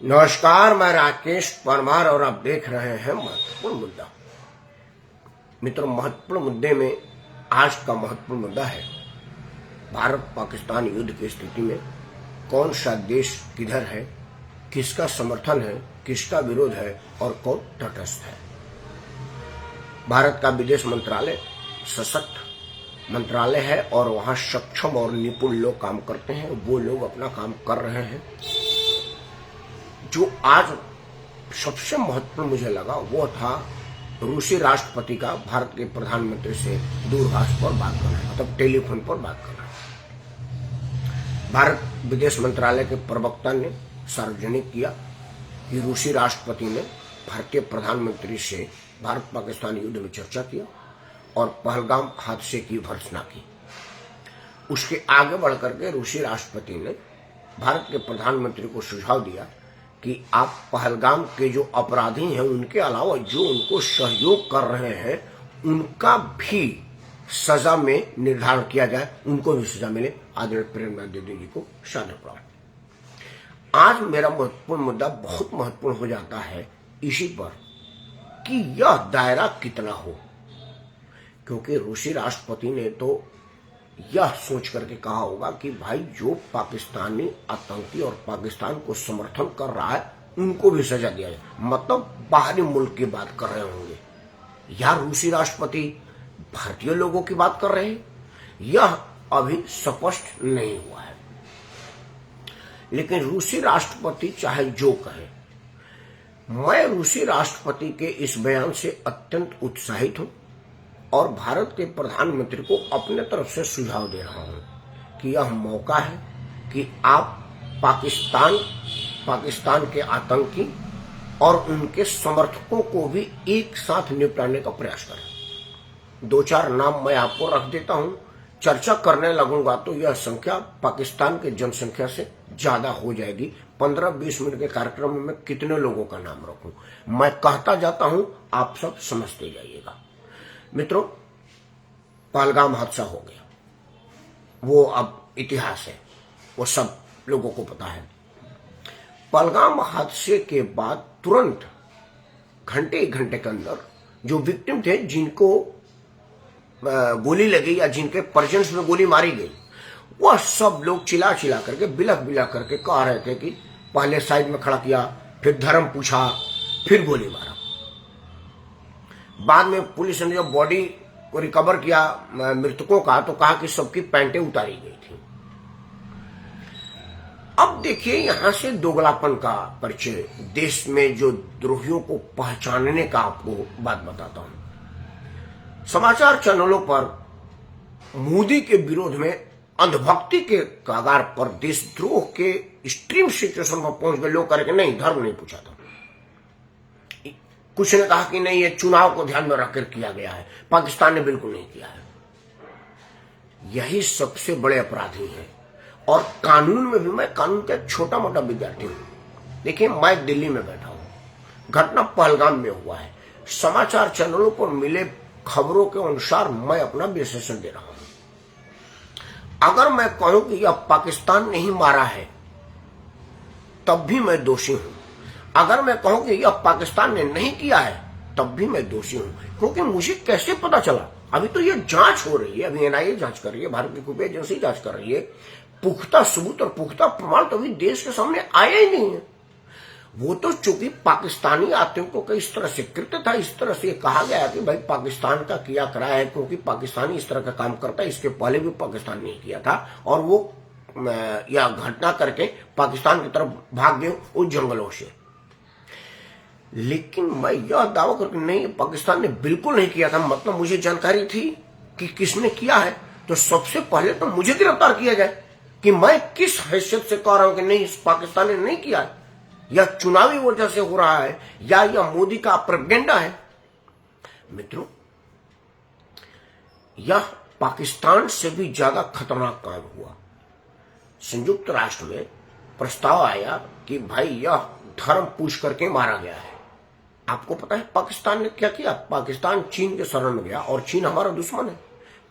नमस्कार, मैं राकेश परमार और आप देख रहे हैं महत्वपूर्ण मुद्दा। मित्रों, महत्वपूर्ण मुद्दे में आज का महत्वपूर्ण मुद्दा है भारत पाकिस्तान युद्ध की स्थिति में कौन सा देश किधर है, किसका समर्थन है, किसका विरोध है और कौन तटस्थ है। भारत का विदेश मंत्रालय सशक्त मंत्रालय है और वहां सक्षम और निपुण लोग काम करते हैं। वो लोग अपना काम कर रहे हैं। जो आज सबसे महत्वपूर्ण मुझे लगा वो था रूसी राष्ट्रपति का भारत के प्रधानमंत्री से दूरभाष पर बात करना, मतलब टेलीफोन पर बात करना। भारत विदेश मंत्रालय के प्रवक्ता ने सार्वजनिक किया कि रूसी राष्ट्रपति ने भारतीय प्रधानमंत्री से भारत पाकिस्तान युद्ध में चर्चा किया और पहलगाम हादसे की भर्त्सना की। उसके आगे बढ़कर के रूसी राष्ट्रपति ने भारत के प्रधानमंत्री को सुझाव दिया कि आप पहलगाम के जो अपराधी हैं उनके अलावा जो उनको सहयोग कर रहे हैं उनका भी सजा में निर्धारण किया जाए, उनको भी सजा मिले। आदरणीय प्रेरणा दीदी जी को सादर प्रणाम। आज मेरा महत्वपूर्ण मुद्दा बहुत महत्वपूर्ण हो जाता है इसी पर कि यह दायरा कितना हो, क्योंकि रूसी राष्ट्रपति ने तो यह सोच करके कहा होगा कि भाई जो पाकिस्तानी आतंकी और पाकिस्तान को समर्थन कर रहा है उनको भी सजा दिया जाए, मतलब बाहरी मुल्क की बात कर रहे होंगे। या रूसी राष्ट्रपति भारतीय लोगों की बात कर रहे हैं, यह अभी स्पष्ट नहीं हुआ है। लेकिन रूसी राष्ट्रपति चाहे जो कहे, मैं रूसी राष्ट्रपति के इस बयान से अत्यंत उत्साहित हूं और भारत के प्रधानमंत्री को अपने तरफ से सुझाव दे रहा हूं कि यह मौका है कि आप पाकिस्तान के आतंकी और उनके समर्थकों को भी एक साथ निपटाने का प्रयास करें। दो चार नाम मैं आपको रख देता हूं। चर्चा करने लगूंगा तो यह संख्या पाकिस्तान के जनसंख्या से ज्यादा हो जाएगी। 15-20 मिनट के कार्यक्रम में मैं कितने लोगों का नाम रखूं, मैं कहता जाता हूं, आप सब समझते जाइएगा। मित्रों, पहलगाम हादसा हो गया, वो अब इतिहास है, वो सब लोगों को पता है। पहलगाम हादसे के बाद तुरंत घंटे के अंदर जो विक्टिम थे, जिनको गोली लगी या जिनके परिजन में गोली मारी गई, वह सब लोग चिल्ला करके बिलख करके कह रहे थे कि पहले साइड में खड़ा किया, फिर धर्म पूछा, फिर गोली मारा। बाद में पुलिस ने जब बॉडी को रिकवर किया मृतकों का, तो कहा कि सबकी पैंटें उतारी गई थी। अब देखिए, यहां से दोगलापन का परिचय, देश में जो द्रोहियों को पहचानने का आपको बात बताता हूं। समाचार चैनलों पर मोदी के विरोध में अंधभक्ति के कगार पर देशद्रोह के एक्सट्रीम सिचुएशन पर पहुंच गए लोग, करके नहीं, धर्म नहीं पूछा था। कुछ ने कहा कि नहीं, ये चुनाव को ध्यान में रखकर किया गया है, पाकिस्तान ने बिल्कुल नहीं किया है। यही सबसे बड़े अपराधी हैं। और कानून में भी, मैं कानून का छोटा मोटा विद्यार्थी हूं। देखिए, मैं दिल्ली में बैठा हूं, घटना पहलगाम में हुआ है। समाचार चैनलों पर मिले खबरों के अनुसार मैं अपना विश्लेषण दे रहा हूं। अगर मैं कहूं कि यह पाकिस्तान ने ही मारा है, तब भी मैं दोषी हूं। अगर मैं कहूं कि यह पाकिस्तान ने नहीं किया है, तब भी मैं दोषी हूं। क्योंकि मुझे कैसे पता चला? अभी तो यह जांच हो रही है, अभी एनआईए जांच कर रही है, भारत की खुफिया एजेंसी जांच कर रही है। पुख्ता सबूत और पुख्ता प्रमाण तो अभी देश के सामने आया ही नहीं है। वो तो चूंकि पाकिस्तानी आतंकों का इस तरह से कृत्य था, इस तरह से कहा गया कि भाई पाकिस्तान का किया करा है, क्योंकि पाकिस्तानी इस तरह का काम करता है, इसके पहले भी पाकिस्तान ने किया था और वो यह घटना करके पाकिस्तान की तरफ भाग गए उस जंगलों से। लेकिन मैं यह दावा करके नहीं, पाकिस्तान ने बिल्कुल नहीं किया था, मतलब मुझे जानकारी थी कि किसने किया है, तो सबसे पहले तो मुझे गिरफ्तार किया जाए कि मैं किस हैसियत से कह रहा हूं कि नहीं, पाकिस्तान ने नहीं किया है, या चुनावी वजह से हो रहा है, या यह मोदी का प्रोपेगेंडा है। मित्रों, यह पाकिस्तान से भी ज्यादा खतरनाक काम हुआ। संयुक्त राष्ट्र में प्रस्ताव आया कि भाई यह धर्म पूछ करके मारा गया है। आपको पता है पाकिस्तान ने क्या किया? पाकिस्तान चीन के शरण में गया, और चीन हमारा दुश्मन है।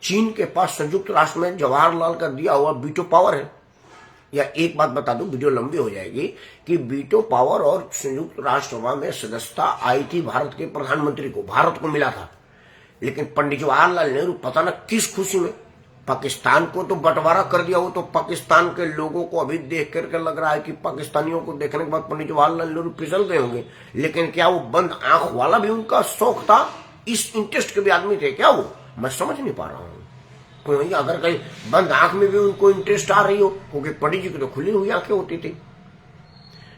चीन के पास संयुक्त राष्ट्र में जवाहरलाल का दिया हुआ वीटो पावर है। या एक बात बता दूं, वीडियो लंबी हो जाएगी, कि वीटो पावर और संयुक्त राष्ट्र सभा में सदस्यता आई थी भारत के प्रधानमंत्री को, भारत को मिला था। लेकिन पंडित जवाहरलाल नेहरू पता न किस खुशी में पाकिस्तान को तो बंटवारा कर दिया। वो तो पाकिस्तान के लोगों को अभी देख करके लग रहा है कि पाकिस्तानियों को देखने के बाद पंडित जवाहरलाल नेहरू फिसल गए होंगे। लेकिन क्या वो बंद आंख वाला भी उनका शौक था? इस इंटरेस्ट के भी आदमी थे क्या वो? मैं समझ नहीं पा रहा हूँ। कोई अगर कहीं बंद आंख में भी उनको इंटरेस्ट आ रही हो, क्योंकि पंडित जी की तो खुली हुई आंखें होती थी।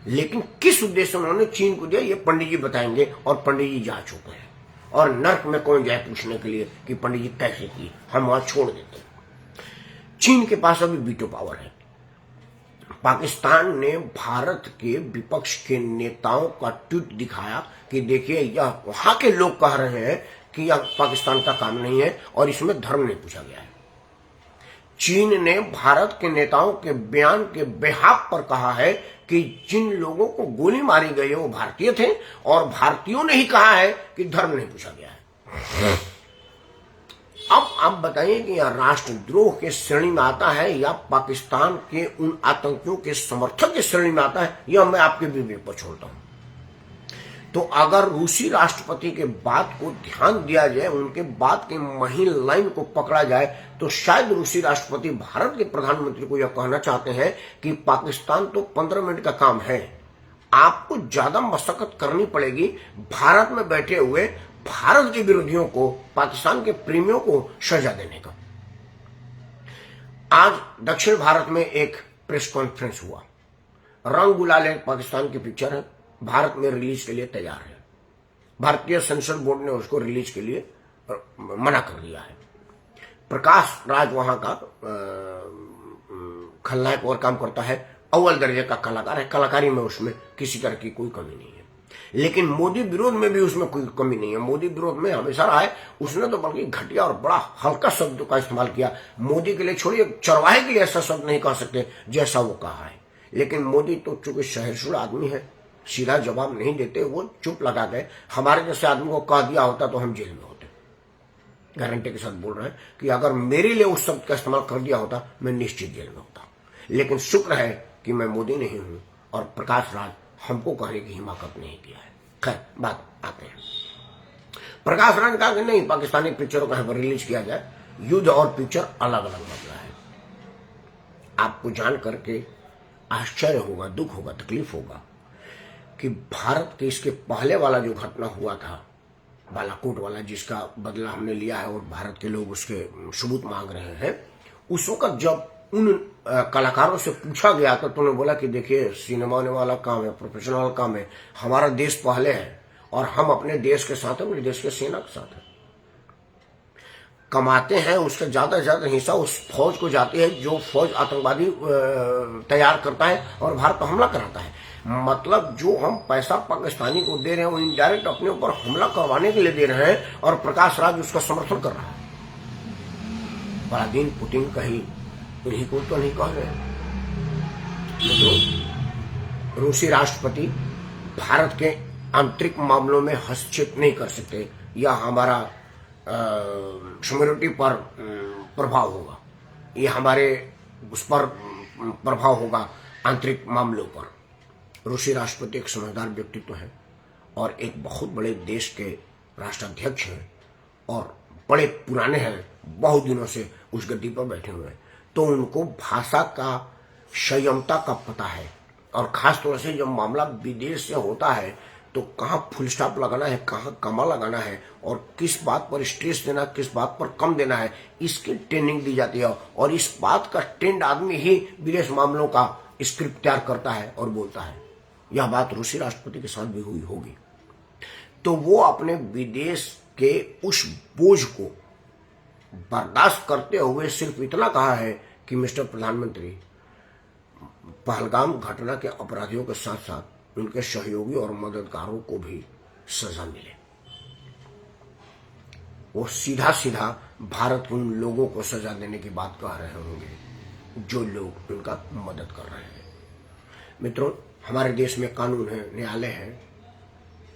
लेकिन किस उद्देश्य उन्होंने चीन को दिया, ये पंडित जी बताएंगे, और पंडित जी जा चुके हैं। और नर्क में कौन जाए पूछने के लिए कि पंडित जी कैसे की, हम वहां छोड़ देते हैं। चीन के पास अभी वीटो पावर है। पाकिस्तान ने भारत के विपक्ष के नेताओं का ट्वीट दिखाया कि देखिए, यह वहां के लोग कह रहे हैं कि यह पाकिस्तान का काम नहीं है और इसमें धर्म नहीं पूछा गया है। चीन ने भारत के नेताओं के बयान के बेहाफ पर कहा है कि जिन लोगों को गोली मारी गई है वो भारतीय थे, और भारतीयों ने ही कहा है कि धर्म नहीं पूछा गया है। अब आप बताइए कि यह राष्ट्रद्रोह के श्रेणी में आता है या पाकिस्तान के उन आतंकियों के समर्थक के श्रेणी में आता है, यह मैं आपके विवेक पर छोड़ता हूं। तो अगर रूसी राष्ट्रपति के बात को ध्यान दिया जाए, उनके बात के महीन लाइन को पकड़ा जाए, तो शायद रूसी राष्ट्रपति भारत के प्रधानमंत्री को यह कहना चाहते हैं कि पाकिस्तान तो 15 मिनट का काम है, आपको ज्यादा मशक्कत करनी पड़ेगी भारत में बैठे हुए भारत के विरोधियों को, पाकिस्तान के प्रेमियों को सजा देने का। आज दक्षिण भारत में एक प्रेस कॉन्फ्रेंस हुआ। रंग गुलाल एक पाकिस्तान की पिक्चर है, भारत में रिलीज के लिए तैयार है। भारतीय सेंसर बोर्ड ने उसको रिलीज के लिए मना कर दिया है। प्रकाश राज वहां का खलनायक और काम करता है, अव्वल दर्जे का कलाकार है, कलाकारी में उसमें किसी तरह की कोई कमी नहीं है। लेकिन मोदी विरोध में भी उसमें कोई कमी नहीं है। मोदी विरोध में हमेशा रहा है, उसने तो बल्कि घटिया और बड़ा हल्का शब्द का इस्तेमाल किया। मोदी के लिए छोड़िए, चरवाहे के लिए ऐसा शब्द नहीं कह सकते जैसा वो कहा है। लेकिन मोदी तो चूंकि सहिष्णु आदमी है, सीधा जवाब नहीं देते, वो चुप लगा गए। हमारे जैसे आदमी को कह दिया होता तो हम जेल में होते। गारंटी के साथ बोल रहे हैं कि अगर मेरे लिए उस शब्द का इस्तेमाल कर दिया होता, मैं निश्चित जेल में होता। लेकिन शुक्र है कि मैं मोदी नहीं हूं और प्रकाश राज हमको कहने की हिम्मत नहीं किया है। खैर, बात आते हैं। प्रकाश राज ने कहा कि नहीं, पाकिस्तानी पिक्चरों को यहां पर रिलीज किया जाए, युद्ध और पिक्चर अलग अलग मामला है। आपको जान करके आश्चर्य होगा, दुख होगा, तकलीफ होगा कि भारत के इसके पहले वाला जो घटना हुआ था, बालाकोट वाला, जिसका बदला हमने लिया है और भारत के लोग उसके सबूत मांग रहे हैं, उस वक्त जब उन कलाकारों से पूछा गया तो उन्होंने बोला कि देखिए, सिनेमा होने वाला काम है, प्रोफेशनल काम है, हमारा देश पहले है और हम अपने देश के साथ हैं, अपने देश के सेना के साथ हैं। कमाते हैं, उसका ज्यादा से ज्यादा हिस्सा उस फौज को जाती है जो फौज आतंकवादी तैयार करता है और भारत पर हमला कराता है। मतलब जो हम पैसा पाकिस्तानी को दे रहे हैं, वो इनडायरेक्ट अपने ऊपर हमला करवाने के लिए दे रहे हैं, और प्रकाश राज उसका समर्थन कर रहा है। व्लादिमीर पुतिन कहीं इन्हीं को तो नहीं कह रहे। तो रूसी राष्ट्रपति भारत के आंतरिक मामलों में हस्तक्षेप नहीं कर सकते, यह हमारा सिक्योरिटी पर प्रभाव होगा, ये हमारे उस पर प्रभाव होगा, आंतरिक मामलों पर। रूसी राष्ट्रपति एक समझदार व्यक्तित्व है और एक बहुत बड़े देश के राष्ट्राध्यक्ष हैं और बड़े पुराने हैं, बहुत दिनों से उस गद्दी पर बैठे हुए हैं। तो उनको भाषा का, संयमता का पता है, और खास तौर से जब मामला विदेश से होता है तो कहाँ फुल स्टॉप लगाना है, कहाँ कमा लगाना है, और किस बात पर स्ट्रेस देना, किस बात पर कम देना है, इसकी ट्रेनिंग दी जाती है। और इस बात का ट्रेंड आदमी ही विदेश मामलों का स्क्रिप्ट तैयार करता है और बोलता है। यह बात रूसी राष्ट्रपति के साथ भी हुई होगी। तो वो अपने विदेश के उस बोझ को बर्दाश्त करते हुए सिर्फ इतना कहा है कि मिस्टर प्रधानमंत्री, पहलगाम घटना के अपराधियों के साथ साथ उनके सहयोगी और मददगारों को भी सजा मिले। वो सीधा सीधा भारत के उन लोगों को सजा देने की बात कह रहे होंगे जो लोग उनका मदद कर रहे हैं। मित्रों, हमारे देश में कानून है, न्यायालय है,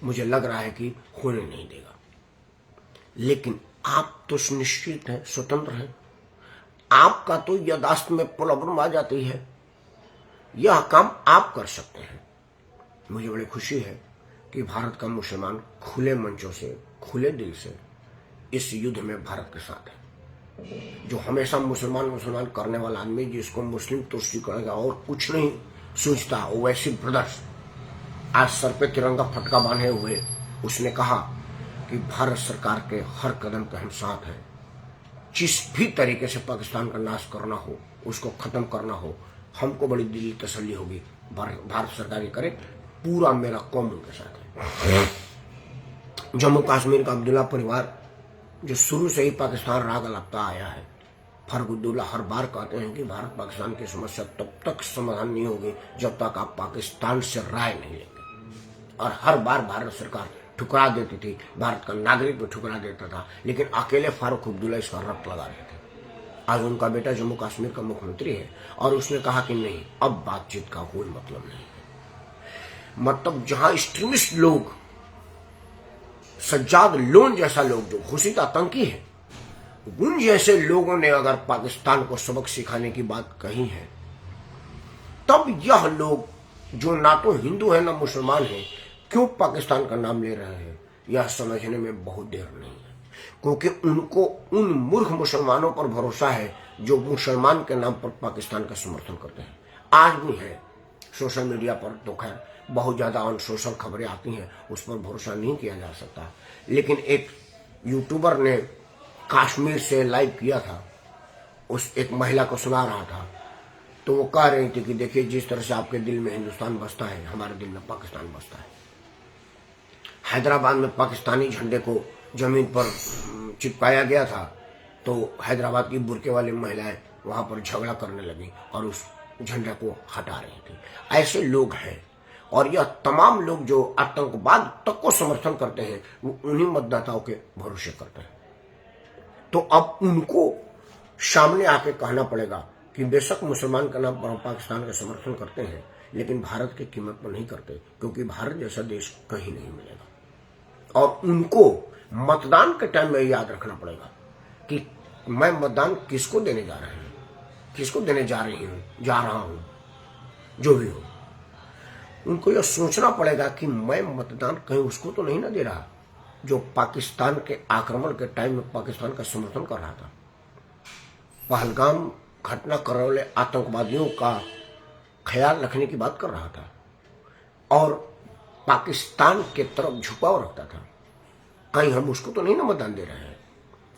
मुझे लग रहा है कि होने नहीं देगा। लेकिन आप तो सुनिश्चित हैं, स्वतंत्र हैं, आपका तो यादाश्त में प्रॉब्लम आ जाती है यह काम आप कर सकते हैं। मुझे बड़ी खुशी है कि भारत का मुसलमान खुले मंचों से, खुले दिल से इस युद्ध में भारत के साथ है। जो हमेशा मुसलमान करने वाला आदमी, जिसको मुस्लिम तुष्टिकरण और कुछ नहीं सोचता, वैसे ब्रदर्स आज सर पे तिरंगा फटका बांधे हुए उसने कहा कि भारत सरकार के हर कदम पे हम साथ हैं। जिस भी तरीके से पाकिस्तान का नाश करना हो, उसको खत्म करना हो, हमको बड़ी दिली तसल्ली होगी। भारत सरकार ये करे, पूरा मेरा कौम उनके साथ है। जम्मू कश्मीर का अब्दुल्ला परिवार जो शुरू से ही पाकिस्तान राग लगता आया है, फर्क अब्दुल्ला हर बार कहते हैं कि भारत पाकिस्तान की समस्या तब तक समाधान नहीं होगी जब तक आप पाकिस्तान से राय नहीं लेंगे। और हर बार भारत सरकार ठुकरा देती थी, भारत का नागरिक भी ठुकरा देता था, लेकिन अकेले फारूक अब्दुल्ला इसका रट लगा रहे थे। आज उनका बेटा जम्मू कश्मीर का मुख्यमंत्री है और उसने कहा कि नहीं, अब बातचीत का कोई मतलब नहीं है। मतलब जहां एक्सट्रीमिस्ट लोग, सज्जाद लोन जैसा लोग जो घोषित आतंकी है, उन जैसे लोगों ने अगर पाकिस्तान को सबक सिखाने की बात कही है, तब यह लोग जो ना तो हिंदू है ना मुसलमान है, क्यों पाकिस्तान का नाम ले रहे हैं, यह समझने में बहुत देर नहीं है। क्योंकि उनको उन मूर्ख मुसलमानों पर भरोसा है जो मुसलमान के नाम पर पाकिस्तान का समर्थन करते हैं। आज भी है सोशल मीडिया पर, तो खैर बहुत ज्यादा अनसोशल खबरें आती हैं, उस पर भरोसा नहीं किया जा सकता। लेकिन एक यूट्यूबर ने कश्मीर से लाइव किया था, उस एक महिला को सुना रहा था, तो वो कह रही थी कि देखिए, जिस तरह से आपके दिल में हिंदुस्तान बसता है, हमारे दिल में पाकिस्तान बसता है। हैदराबाद में पाकिस्तानी झंडे को जमीन पर चिपकाया गया था, तो हैदराबाद की बुर्के वाली महिलाएं वहां पर झगड़ा करने लगी और उस झंडे को हटा रही थी। ऐसे लोग हैं, और यह तमाम लोग जो आतंकवाद तक को समर्थन करते हैं, वो उन्हीं मतदाताओं के भरोसे करते हैं। तो अब उनको सामने आके कहना पड़ेगा कि बेशक मुसलमान का नाम पर हम पाकिस्तान का समर्थन करते हैं, लेकिन भारत की कीमत पर नहीं करते, क्योंकि भारत जैसा देश कहीं नहीं मिलेगा। और उनको मतदान के टाइम में याद रखना पड़ेगा कि मैं मतदान किसको देने जा रहे हैं, किसको देने जा रहा हूं, जो भी हो। उनको यह सोचना पड़ेगा कि मैं मतदान कहीं उसको तो नहीं ना दे रहा जो पाकिस्तान के आक्रमण के टाइम में पाकिस्तान का समर्थन कर रहा था। पहलगाम घटना करने वाले आतंकवादियों का ख्याल रखने की बात कर रहा था और पाकिस्तान के तरफ झुकाव रखता था। कहीं हम उसको तो नहीं ना मतदान दे रहे हैं।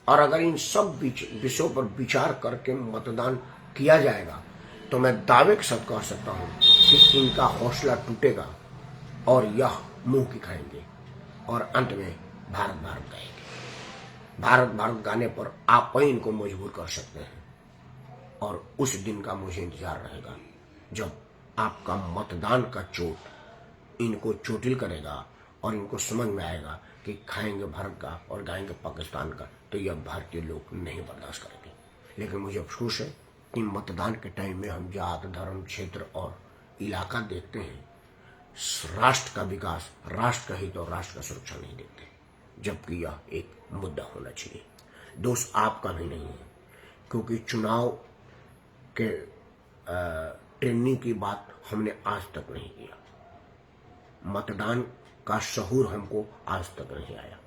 और अगर इन सब विषयों पर विचार करके मतदान किया जाएगा, तो मैं दावे के साथ कह सकता हूं कि इनका हौसला टूटेगा और यह मुंह की खाएंगे और अंत में भारत भारत गाएंगे। भारत भारत गाने पर आप ही इनको मजबूर कर सकते हैं, और उस दिन का मुझे इंतजार रहेगा जब आपका मतदान का चोट इनको चोटिल करेगा और इनको समझ में आएगा कि खाएंगे भारत का और गाएंगे पाकिस्तान का, तो यह भारतीय लोग नहीं बर्दाश्त करेंगे। लेकिन मुझे अफसोस है कि मतदान के टाइम में हम जात, धर्म, क्षेत्र और इलाका देखते हैं, राष्ट्र का विकास, राष्ट्र का हित और राष्ट्र का सुरक्षा नहीं देखते, जबकि यह एक मुद्दा होना चाहिए। दोष आपका भी नहीं है, क्योंकि चुनाव के ट्रेनिंग की बात हमने आज तक नहीं किया। मतदान का शहूर हमको आज तक नहीं आया।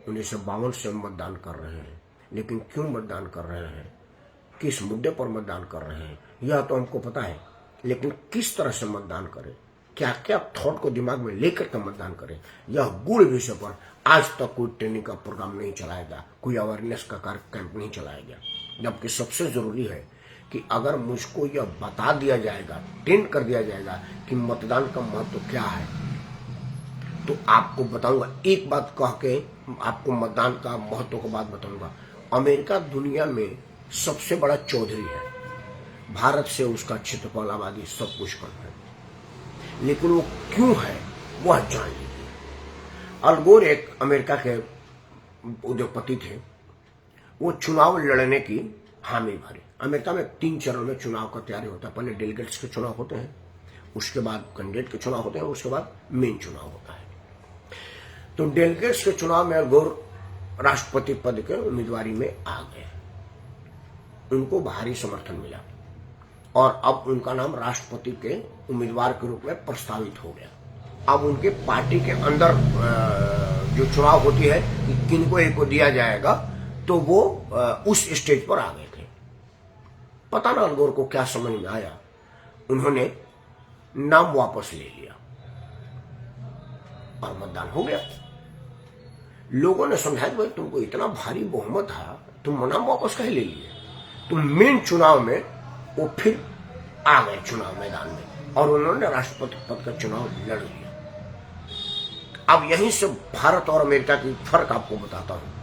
1952 से हम मतदान कर रहे हैं, लेकिन क्यों मतदान कर रहे हैं, किस मुद्दे पर मतदान कर रहे हैं, यह तो हमको पता है, लेकिन किस तरह से मतदान करें, क्या क्या थॉट को दिमाग में लेकर के मतदान करें, यह गूढ़ विषय पर आज तक कोई ट्रेनिंग का प्रोग्राम नहीं चलाया गया, कोई अवेयरनेस का कैंप नहीं चलाया गया। जबकि सबसे जरूरी है कि अगर मुझको यह बता दिया जाएगा, ट्रेन कर दिया जाएगा कि मतदान का महत्व क्या है, तो आपको बताऊंगा। एक बात कह के आपको मतदान का महत्व की बात बताऊंगा। अमेरिका दुनिया में सबसे बड़ा चौधरी है, भारत से उसका क्षेत्रफल, आबादी सब कुछ कम है, लेकिन वो क्यों है वह जान लीजिए। अल गोर एक अमेरिका के उद्योगपति थे, वो चुनाव लड़ने की हामी भरी। अमेरिका में 3 चरण में चुनाव का तैयारी होता है। पहले डेलीगेट्स के चुनाव होते हैं, उसके बाद कैंडिडेट के चुनाव होते हैं, उसके बाद मेन चुनाव होता है। तो डेलीगेट्स के चुनाव में अल गोर राष्ट्रपति पद के उम्मीदवारी में आ गए। उनको भारी समर्थन मिला और अब उनका नाम राष्ट्रपति के उम्मीदवार के रूप में प्रस्तावित हो गया। अब उनके पार्टी के अंदर जो चुनाव होती है कि किनको एक को दिया जाएगा, तो वो उस स्टेज पर आ गए थे। पता ना अलगोर को क्या समझ में आया, उन्होंने नाम वापस ले लिया और मतदान हो गया। लोगों ने समझाया भाई तुमको इतना भारी बहुमत था, तुम नाम वापस कहे ले लिए। तुम मेन चुनाव में वो फिर आ गए चुनाव मैदान में और उन्होंने राष्ट्रपति पद का चुनाव लड़ लिया। अब यहीं से भारत और अमेरिका की फर्क आपको बताता हूं।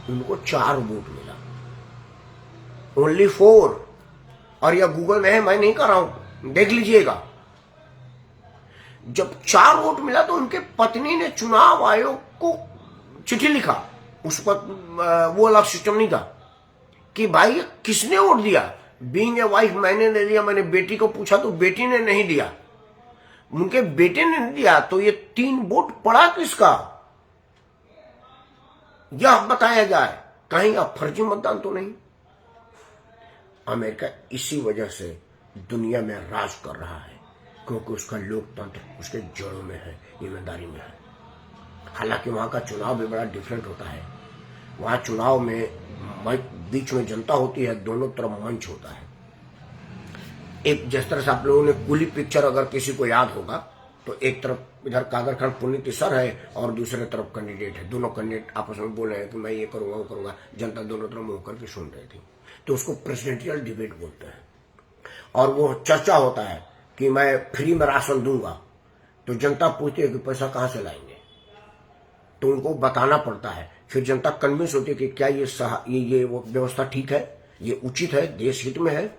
उनको 4 वोट मिला, ओनली 4, और यह गूगल में है, मैं नहीं कर रहा हूं, देख लीजिएगा। जब 4 वोट मिला तो उनके पत्नी ने चुनाव आयोग को चिट्ठी लिखा। उस पर वो वाला सिस्टम नहीं था कि भाई किसने वोट दिया। बीइंग ए वाइफ मैंने नहीं दिया, मैंने बेटी को पूछा तो बेटी ने नहीं दिया, उनके बेटे ने नहीं दिया, तो ये 3 वोट पड़ा किसका, यह बताया जाए। कहीं का फर्जी मतदान तो नहीं। अमेरिका इसी वजह से दुनिया में राज कर रहा है, क्योंकि उसका लोकतंत्र उसके जड़ों में है, ईमानदारी में है। हालांकि वहां का चुनाव भी बड़ा डिफरेंट होता है। वहां चुनाव में बीच में जनता होती है, दोनों तरफ मंच होता है। एक जिस तरह से आप लोगों ने कूली पिक्चर अगर किसी को याद होगा, तो एक तरफ इधर कादर खान पुनीत सर है और दूसरे तरफ कैंडिडेट है। दोनों कैंडिडेट आपस में बोल रहे हैं कि मैं ये करूंगा वो करूंगा, जनता दोनों तरफ मुंह करके सुन रही थी। तो उसको प्रेसिडेंशियल डिबेट बोलते हैं। और वो चर्चा होता है कि मैं फ्री में राशन दूंगा, तो जनता पूछती है कि पैसा कहां से लाएंगे, तो उनको बताना पड़ता है। फिर जनता कन्विंस होती है कि क्या ये वो व्यवस्था ठीक है, ये उचित है, देश हित में है,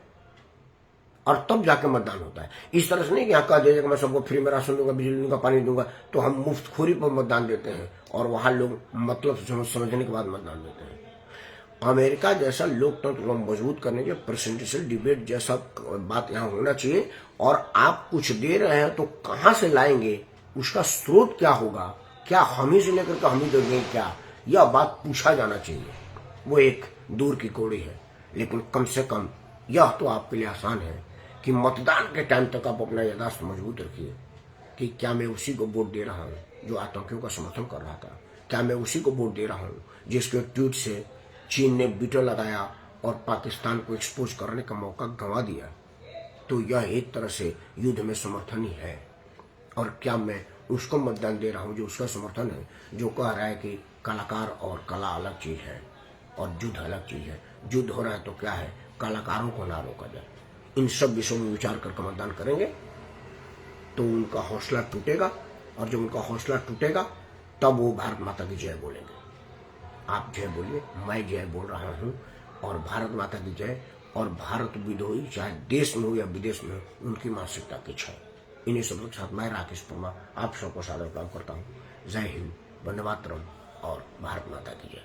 और तब जाके मतदान होता है। इस तरह से नहीं कि यहाँ कह दीजिएगा मैं सबको फ्री में राशन दूंगा, बिजली दूंगा, पानी दूंगा, तो हम मुफ्तखोरी पर मतदान देते हैं और वहां लोग मतलब समझने के बाद मतदान देते हैं। अमेरिका जैसा लोकतंत्र को मजबूत करने के प्रेसिडेंशियल डिबेट जैसा बात यहाँ होना चाहिए। और आप कुछ दे रहे हैं तो कहां से लाएंगे, उसका स्रोत क्या होगा, क्या हम ही से लेकर के हम ही देंगे क्या, यह बात पूछा जाना चाहिए। वो एक दूर की कौड़ी है, लेकिन कम से कम यह तो आपके लिए आसान है कि मतदान के टाइम तक आप अपना याददाश्त मजबूत रखिए कि क्या मैं उसी को वोट दे रहा हूं जो आतंकियों का समर्थन कर रहा था, क्या मैं उसी को वोट दे रहा हूं जिसके ट्वीट से चीन ने बीटो लगाया और पाकिस्तान को एक्सपोज करने का मौका गंवा दिया। तो यह एक तरह से युद्ध में समर्थन ही है। और क्या मैं उसको मतदान दे रहा हूं जो उसका समर्थन है, जो कह रहा है कि कलाकार और कला अलग चीज है और युद्ध अलग चीज है। युद्ध हो रहा है तो क्या है, कलाकारों को ना रोका जाए। इन सब विषयों में विचार करके मतदान करेंगे तो उनका हौसला टूटेगा, और जब उनका हौसला टूटेगा तब वो भारत माता की जय बोलेंगे। आप जय बोलिए, मैं जय बोल रहा हूं, और भारत माता की जय, और भारत विद्रोही चाहे देश में हो या विदेश में हो, उनकी मानसिकता की क्षय। इन्हीं शब्दों के साथ मैं राकेश परमार आप सबको सादर प्रणाम करता हूं। जय हिंद, वंदे मातरम और भारत माता की जय।